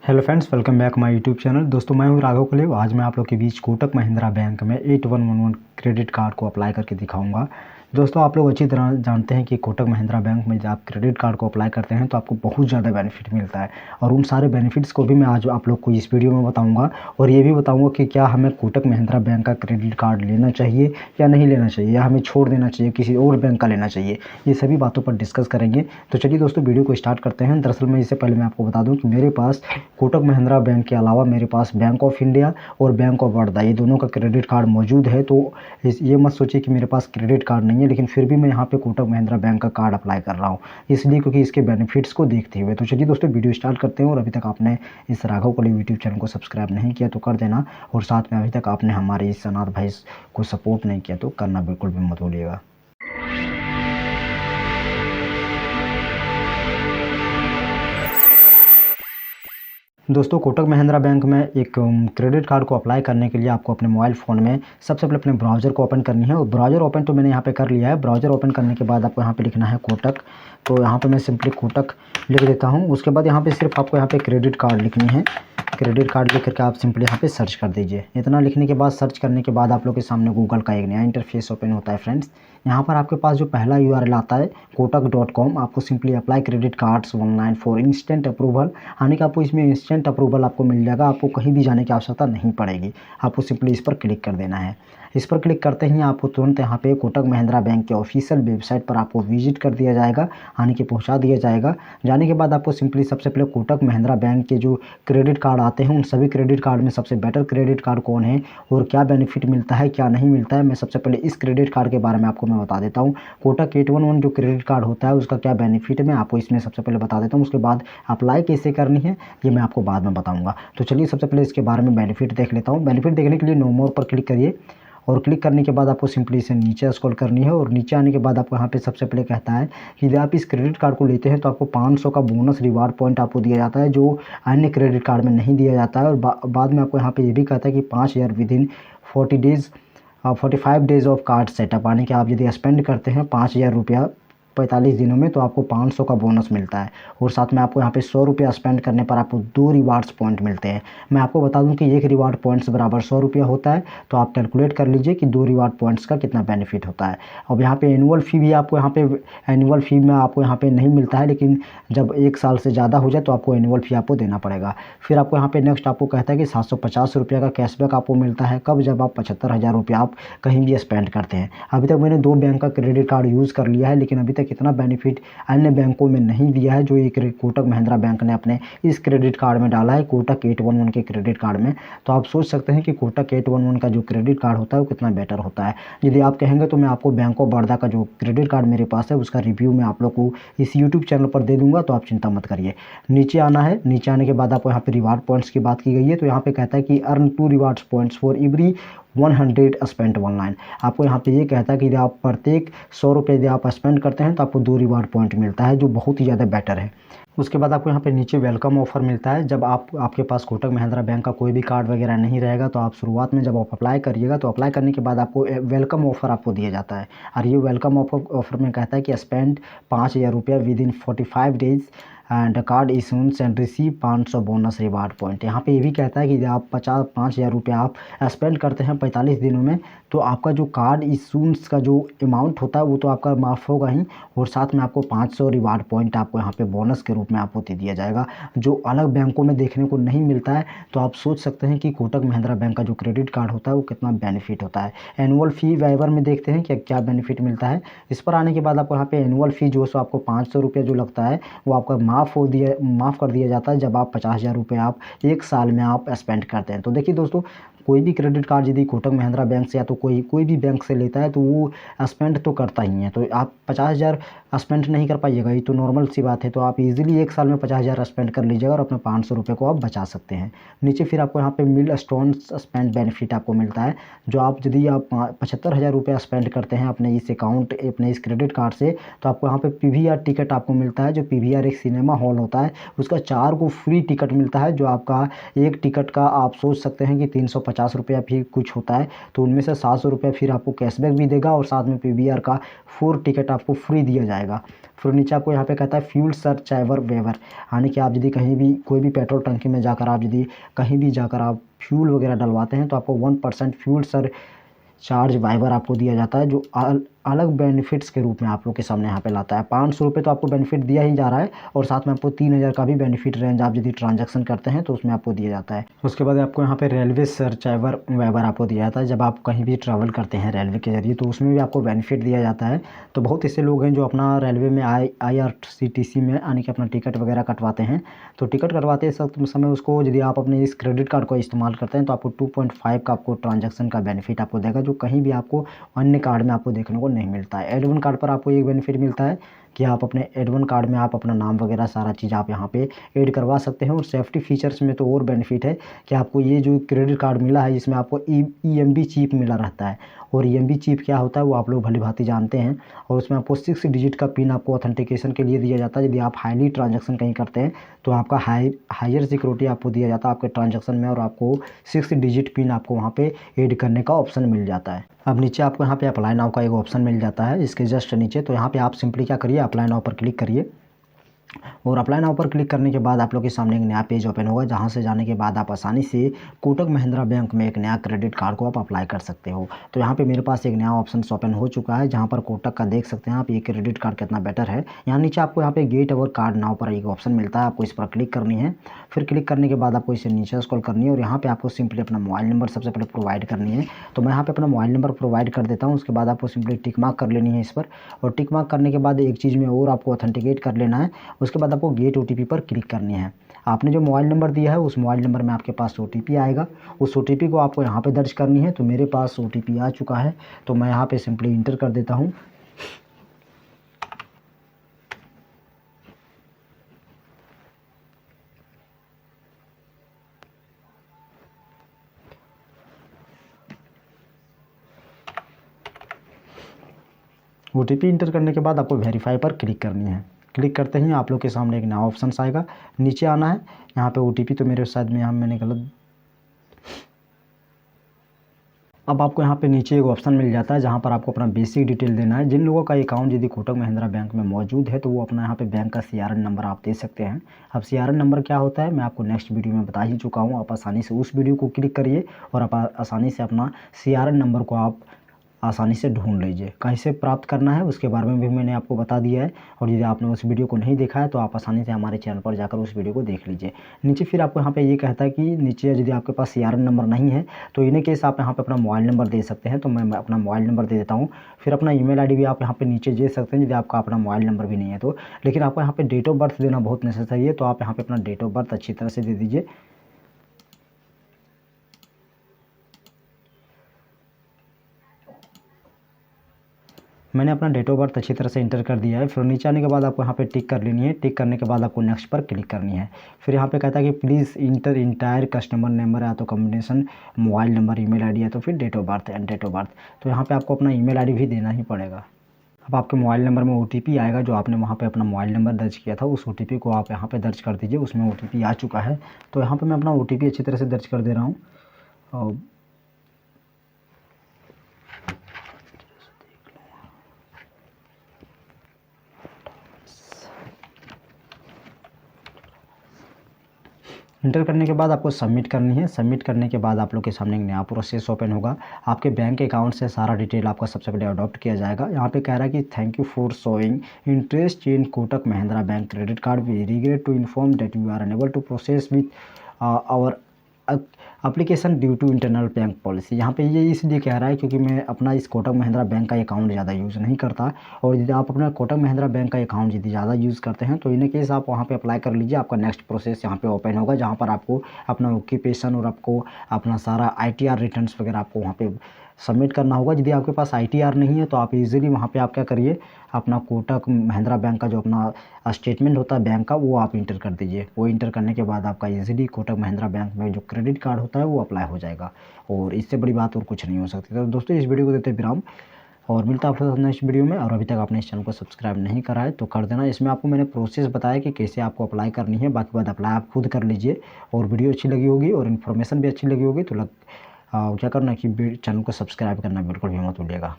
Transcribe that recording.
Hello friends, welcome back my YouTube channel. दोस्तों, मैं हूं राघव कलेव। आज मैं आप लोग के बीच कोटक महिंद्रा बैंक में 8111 क्रेडिट कार्ड को अप्लाई करके दिखाऊंगा। दोस्तों, आप लोग अच्छी तरह जानते हैं कि कोटक महिंद्रा बैंक में जब आप क्रेडिट कार्ड को अप्लाई करते हैं तो आपको बहुत ज़्यादा बेनिफिट मिलता है, और उन सारे बेनिफिट्स को भी मैं आज आप लोग को इस वीडियो में बताऊंगा। और ये भी बताऊंगा कि क्या हमें कोटक महिंद्रा बैंक का क्रेडिट कार्ड लेना चाहिए या नहीं लेना चाहिए, या हमें छोड़ देना चाहिए, किसी और बैंक का लेना चाहिए। ये सभी बातों पर डिस्कस करेंगे। तो चलिए दोस्तों, वीडियो को स्टार्ट करते हैं। दरअसल मैं इससे पहले मैं आपको बता दूँ कि मेरे पास कोटक महिंद्रा बैंक के अलावा मेरे पास बैंक ऑफ इंडिया और बैंक ऑफ बड़ौदा, ये दोनों का क्रेडिट कार्ड मौजूद है। तो ये मत सोचिए कि मेरे पास क्रेडिट कार्ड नहीं है, लेकिन फिर भी मैं यहाँ पे कोटक महिंद्रा बैंक का कार्ड अप्लाई कर रहा हूँ, इसलिए क्योंकि इसके बेनिफिट्स को देखते हुए। तो चलिए दोस्तों, वीडियो स्टार्ट करते हैं। और अभी तक आपने इस राघव कलेव यूट्यूब चैनल को सब्सक्राइब नहीं किया तो कर देना, और साथ में अभी तक आपने हमारे इस अनाथ भाई को सपोर्ट नहीं किया तो करना बिल्कुल भी मत भूलिएगा। दोस्तों, कोटक महिंद्रा बैंक में एक क्रेडिट कार्ड को अप्लाई करने के लिए आपको अपने मोबाइल फ़ोन में सबसे पहले अपने ब्राउज़र को ओपन करनी है। और ब्राउज़र ओपन तो मैंने यहाँ पे कर लिया है। ब्राउज़र ओपन करने के बाद आपको यहाँ पे लिखना है कोटक। तो यहाँ पे मैं सिंपली कोटक लिख देता हूँ। उसके बाद यहाँ पे सिर्फ आपको यहाँ पे क्रेडिट कार्ड लिखनी है। क्रेडिट कार्ड लिख करके आप सिंपली यहाँ पे सर्च कर दीजिए। इतना लिखने के बाद, सर्च करने के बाद आप लोग के सामने गूगल का एक नया इंटरफेस ओपन होता है। फ्रेंड्स, यहाँ पर आपके पास जो पहला URL आता है kotak.com, आपको simply apply credit cards online for instant approval, यानी कि आपको इसमें इंस्टेंट अप्रूवल आपको मिल जाएगा। आपको कहीं भी जाने की आवश्यकता नहीं पड़ेगी। आपको सिंपली इस पर क्लिक कर देना है। इस पर क्लिक करते ही आपको तुरंत यहाँ पे कोटक महिंद्रा बैंक के ऑफिशियल वेबसाइट पर आपको विजिट कर दिया जाएगा, यानी कि पहुँचा दिया जाएगा। जाने के बाद आपको सिंपली सबसे पहले कोटक महिंद्रा बैंक के जो क्रेडिट कार्ड आते हैं, उन सभी क्रेडिट कार्ड में सबसे बेटर क्रेडिट कार्ड कौन है और क्या बेनिफिट मिलता है, क्या नहीं मिलता है, मैं सबसे पहले इस क्रेडिट कार्ड के बारे में आपको मैं बता देता हूँ। कोटक 811 जो क्रेडिट कार्ड होता है उसका क्या बेनिफिट है, मैं आपको इसमें सबसे पहले बता देता हूँ। उसके बाद अप्लाई कैसे करनी है ये मैं आपको बाद में बताऊँगा। तो चलिए सबसे पहले इसके बारे में बेनिफिट देख लेता हूँ। बेनिफिट देखने के लिए नो मोर पर क्लिक करिए, और क्लिक करने के बाद आपको सिंपली इसे नीचे स्क्रॉल करनी है। और नीचे आने के बाद आपको यहाँ पे सबसे पहले कहता है कि यदि आप इस क्रेडिट कार्ड को लेते हैं तो आपको 500 का बोनस रिवार्ड पॉइंट आपको दिया जाता है, जो अन्य क्रेडिट कार्ड में नहीं दिया जाता है। और बाद में आपको यहाँ पे ये भी कहता है कि 5 year with in 45 days of card setup, यानी कि आप यदि स्पेंड करते हैं 5,000 रुपया 45 दिनों में तो आपको 500 का बोनस मिलता है। और साथ में आपको यहाँ पे 100 रुपया स्पेंड करने पर आपको 2 रिवार्ड्स पॉइंट मिलते हैं। मैं आपको बता दूं कि एक रिवार्ड पॉइंट्स बराबर 100 रुपया होता है। तो आप कैलकुलेट कर लीजिए कि 2 रिवार्ड पॉइंट्स का कितना बेनिफिट होता है। अब यहाँ पे एनुअल फ़ी भी आपको एनुअल फ़ी में आपको यहाँ पे नहीं मिलता है, लेकिन जब 1 साल से ज़्यादा हो जाए तो आपको एनुअल फ़ी आपको देना पड़ेगा। फिर आपको यहाँ पे नेक्स्ट आपको कहता है कि 750 रुपया का कैशबैक आपको मिलता है। कब? जब आप 75,000 रुपया आप कहीं भी स्पेंड करते हैं। अभी तक मैंने 2 बैंक का क्रेडिट कार्ड यूज़ कर लिया है, लेकिन अभी तक इतना बेनिफिट अन्य बैंकों में नहीं दिया है जो ये कोटक महिंद्रा बैंक ने अपने इस क्रेडिट कार्ड में डाला है, कोटक 811 के क्रेडिट कार्ड में। तो आप सोच सकते हैं कि कोटक 811 का जो क्रेडिट कार्ड होता है वो कितना बेटर होता है। यदि आप कहेंगे तो मैं आपको बैंक ऑफ बड़ौदा का जो क्रेडिट कार्ड मेरे पास है उसका रिव्यू मैं आप लोग को इस यूट्यूब चैनल पर दे दूंगा, तो आप चिंता मत करिए। नीचे आना है। नीचे आने के बाद आपको यहाँ पे रिवार्ड पॉइंट्स की बात की गई है। तो यहाँ पे कहता है कि earn 2 rewards points for every 100 spent online. आपको यहाँ पे ये कहता है कि यदि आप प्रत्येक 100 रुपये यदि आप स्पेंड करते हैं तो आपको 2 रिवार्ड पॉइंट मिलता है, जो बहुत ही ज़्यादा बेटर है। उसके बाद आपको यहाँ पे नीचे वेलकम ऑफ़र मिलता है। जब आपके पास कोटक महिंद्रा बैंक का कोई भी कार्ड वगैरह नहीं रहेगा तो आप शुरुआत में जब आप अप्लाई करिएगा तो अप्लाई करने के बाद आपको वेलकम ऑफ़र आपको दिया जाता है। और ये वेलकम ऑफ़र में कहता है कि स्पेंड 5,000 रुपया within 45 days and card issuance and receive 500 bonus reward point. यहाँ पे ये भी कहता है कि यदि आप 5,000 रुपया आप स्पेंड करते हैं 45 दिनों में तो आपका जो कार्ड इशूंस का जो अमाउंट होता है वो तो आपका माफ़ होगा ही, और साथ में आपको 500 रिवार्ड पॉइंट आपको यहाँ पे बोनस के रूप में आपको दे दिया जाएगा, जो अलग बैंकों में देखने को नहीं मिलता है। तो आप सोच सकते हैं कि कोटक महिंद्रा बैंक का जो क्रेडिट कार्ड होता है वो कितना बेनिफिट होता है। एनुअल फ़ी वाइवर में देखते हैं कि क्या बेनिफिट मिलता है। इस पर आने के बाद आपको यहाँ पे एनुअल फ़ी जो है सो आपको 500 रुपया जो लगता है वो आपका माफ़ कर दिया जाता है जब आप 50,000 रुपये आप 1 साल में आप स्पेंड करते हैं। तो देखिए दोस्तों, कोई भी क्रेडिट कार्ड यदि कोटक महिंद्रा बैंक से या तो कोई भी बैंक से लेता है तो वो स्पेंड तो करता ही है। तो आप 50,000 स्पेंड नहीं कर पाइएगा, ये तो नॉर्मल सी बात है। तो आप इजीली 1 साल में 50,000 स्पेंड कर लीजिएगा और अपने 500 रुपये को आप बचा सकते हैं। नीचे फिर आपको यहाँ पे मिलस्टोन स्पेंड बेनिफिट आपको मिलता है, जो आप यदि आप 75,000 रुपया स्पेंड करते हैं अपने इस क्रेडिट कार्ड से तो आपको यहाँ पे PVR टिकट आपको मिलता है। जो PVR एक सिनेमा हॉल होता है उसका 4 को फ्री टिकट मिलता है, जो आपका एक टिकट का आप सोच सकते हैं कि 350 ₹50 भी कुछ होता है, तो उनमें से ₹700 फिर आपको कैशबैक भी देगा और साथ में पीवीआर का 4 टिकट आपको फ्री दिया जाएगा। फिर नीचे आपको यहाँ पे कहता है फ्यूल सरचार्ज वेवर, यानी कि आप यदि कहीं भी कोई भी पेट्रोल टंकी में जाकर आप यदि कहीं भी जाकर आप फ्यूल वगैरह डलवाते हैं तो आपको 1% फ्यूल सरचार्ज वाइवर आपको दिया जाता है, जो अलग बेनिफिट्स के रूप में आप लोग के सामने यहाँ पे लाता है। ₹500 तो आपको बेनिफिट दिया ही जा रहा है और साथ में आपको 3000 का भी बेनिफिट रेंज आप यदि ट्रांजैक्शन करते हैं तो उसमें आपको दिया जाता है। उसके बाद आपको यहाँ पे रेलवे सरचार्ज वाइवर आपको दिया जाता है। जब आप कहीं भी ट्रैवल करते हैं रेलवे के जरिए तो उसमें भी आपको बेनिफिट दिया जाता है। तो बहुत ऐसे लोग हैं जो अपना रेलवे में IRCTC में आने के अपना टिकट वगैरह कटवाते हैं। तो टिकट कटवाते समय उसको यदि आप अपने इस क्रेडिट कार्ड को इस्तेमाल करते हैं तो आपको 2.5 का आपको ट्रांजैक्शन का बेनिफिट आपको देगा, जो कहीं भी आपको अन्य कार्ड में आपको देखने को नहीं मिलता है। एड 1 कार्ड पर आपको एक बेनिफिट मिलता है कि आप अपने एड 1 कार्ड में आप अपना नाम वगैरह सारा चीज़ आप यहाँ पे ऐड करवा सकते हैं। और सेफ्टी फीचर्स में तो और बेनिफिट है कि आपको ये जो क्रेडिट कार्ड मिला है इसमें आपको EMB चिप मिला रहता है। और EMB चिप क्या होता है वो आप लोग भली भांति जानते हैं। और उसमें आपको 6 डिजिट का पिन आपको ऑथेंटिकेशन के लिए दिया जाता है। यदि आप हाईली ट्रांजैक्शन कहीं करते हैं तो आपका हायर सिक्योरिटी आपको दिया जाता है आपके ट्रांजैक्शन में, और आपको 6 डिजिट पिन आपको वहाँ पे ऐड करने का ऑप्शन मिल जाता है। अब नीचे आपको यहाँ पे अप्लाई नाउ का एक ऑप्शन मिल जाता है इसके जस्ट नीचे। तो यहाँ पे आप सिंपली क्या करिए, अप्लाई नाउ पर क्लिक करिए और अप्लाई नाउ पर क्लिक करने के बाद आप लोग के सामने एक नया पेज ओपन होगा, जहां से जाने के बाद आप आसानी से कोटक महिंद्रा बैंक में एक नया क्रेडिट कार्ड को आप अप्लाई कर सकते हो। तो यहाँ पे मेरे पास एक नया ऑप्शन ओपन हो चुका है, जहां पर कोटक का देख सकते हैं आप ये क्रेडिट कार्ड कितना बेटर है। यहाँ नीचे आपको यहाँ पे गेट अवर कार्ड नाउ पर एक ऑप्शन मिलता है, आपको इस पर क्लिक करनी है। फिर क्लिक करने के बाद आपको इसे नीचे स्क्रॉल करनी है और यहाँ पे आपको सिंपली अपना मोबाइल नंबर सबसे पहले प्रोवाइड करनी है। तो मैं यहाँ पे अपना मोबाइल नंबर प्रोवाइड कर देता हूँ। उसके बाद आपको सिंपली टिक मार्क कर लेनी है इस पर, और टिक मार्क करने के बाद एक चीज़ में और आपको ऑथेंटिकेट कर लेना है। उसके बाद आपको गेट OTP पर क्लिक करनी है। आपने जो मोबाइल नंबर दिया है उस मोबाइल नंबर में आपके पास OTP आएगा, उस OTP को आपको यहाँ पे दर्ज करनी है। तो मेरे पास OTP आ चुका है, तो मैं यहाँ पे सिंपली इंटर कर देता हूँ। OTP इंटर करने के बाद आपको वेरीफाई पर क्लिक करनी है। क्लिक करते ही आप लोग के सामने एक नया ऑप्शन आएगा, नीचे आना है। यहाँ पे OTP तो मेरे शायद में यहाँ मैंने गलत, अब आपको यहाँ पे नीचे एक ऑप्शन मिल जाता है जहाँ पर आपको अपना बेसिक डिटेल देना है। जिन लोगों का अकाउंट यदि कोटक महिंद्रा बैंक में मौजूद है तो वो अपना यहाँ पे बैंक का CRN नंबर आप दे सकते हैं। अब CRN नंबर क्या होता है मैं आपको नेक्स्ट वीडियो में बता ही चुका हूँ। आप आसानी से उस वीडियो को क्लिक करिए और आप आसानी से अपना CRN नंबर को आप आसानी से ढूंढ लीजिए। कहीं से प्राप्त करना है उसके बारे में भी मैंने आपको बता दिया है, और यदि आपने उस वीडियो को नहीं देखा है तो आप आसानी से हमारे चैनल पर जाकर उस वीडियो को देख लीजिए। नीचे फिर आपको यहाँ पे ये कहता है कि नीचे यदि आपके पास CRN नंबर नहीं है तो इन केस आप यहाँ पे अपना मोबाइल नंबर दे सकते हैं। तो मैं अपना मोबाइल नंबर दे देता हूँ। फिर अपना email ID भी आप यहाँ पे नीचे दे सकते हैं यदि आपका अपना मोबाइल नंबर भी नहीं है तो। लेकिन आपको यहाँ पे डेट ऑफ बर्थ देना बहुत नेसेसरी है, तो आप यहाँ पे अपना डेट ऑफ बर्थ अच्छी तरह से दे दीजिए। मैंने अपना डेट ऑफ बर्थ अच्छी तरह से इंटर कर दिया है। फिर नीचे आने के बाद आपको यहाँ पे टिक कर लेनी है। टिक करने के बाद आपको नेक्स्ट पर क्लिक करनी है। फिर यहाँ पे कहता है कि please enter entire customer number या तो combination mobile number email ID है तो फिर date of birth and date of birth. तो यहाँ पे आपको अपना email ID भी देना ही पड़ेगा। अब आपके मोबाइल नंबर में OTP आएगा, जो आपने वहाँ पे अपना मोबाइल नंबर दर्ज किया था उस OTP को आप यहाँ पे दर्ज कर दीजिए। उसमें OTP आ चुका है, तो यहाँ पे मैं अपना OTP अच्छी तरह से दर्ज कर दे रहा हूँ। और इंटर करने के बाद आपको सबमिट करनी है। सबमिट करने के बाद आप लोग के सामने एक नया प्रोसेस ओपन होगा। आपके बैंक अकाउंट से सारा डिटेल आपका सबसे पहले अडॉप्ट किया जाएगा। यहाँ पे कह रहा है कि thank you for showing interest in Kotak Mahindra bank credit card, we regret to inform that you are unable to process with our application due to internal bank policy. यहाँ पे ये इसलिए कह रहा है क्योंकि मैं अपना इस कोटक महिंद्रा बैंक का अकाउंट ज़्यादा यूज़ नहीं करता, और यदि आप अपना कोटक महिंद्रा बैंक का अकाउंट यदि ज़्यादा यूज़ करते हैं तो इन केस आप वहाँ पे अप्लाई कर लीजिए। आपका नेक्स्ट प्रोसेस यहाँ पे ओपन होगा, जहाँ पर आपको अपना ऑक्यूपेशन और आपको अपना सारा ITR रिटर्न्स वगैरह आपको वहाँ पे सबमिट करना होगा। यदि आपके पास ITR नहीं है तो आप इजीली वहाँ पे आप क्या करिए, अपना कोटक महिंद्रा बैंक का जो अपना स्टेटमेंट होता है बैंक का वो आप इंटर कर दीजिए। वो इंटर करने के बाद आपका इजीली कोटक महिंद्रा बैंक में जो क्रेडिट कार्ड होता है वो अप्लाई हो जाएगा, और इससे बड़ी बात और कुछ नहीं हो सकती। तो दोस्तों इस वीडियो को देते विराम, और मिलता है आपके नेक्स्ट वीडियो में। और अभी तक आपने इस चैनल को सब्सक्राइब नहीं करा है तो कर देना। इसमें आपको मैंने प्रोसेस बताया कि कैसे आपको अप्लाई करनी है, बाकी बात अप्लाई आप खुद कर लीजिए। और वीडियो अच्छी लगी होगी और इन्फॉर्मेशन भी अच्छी लगी होगी तो क्या करना कि चैनल को सब्सक्राइब करना बिल्कुल भी मत भूलिएगा।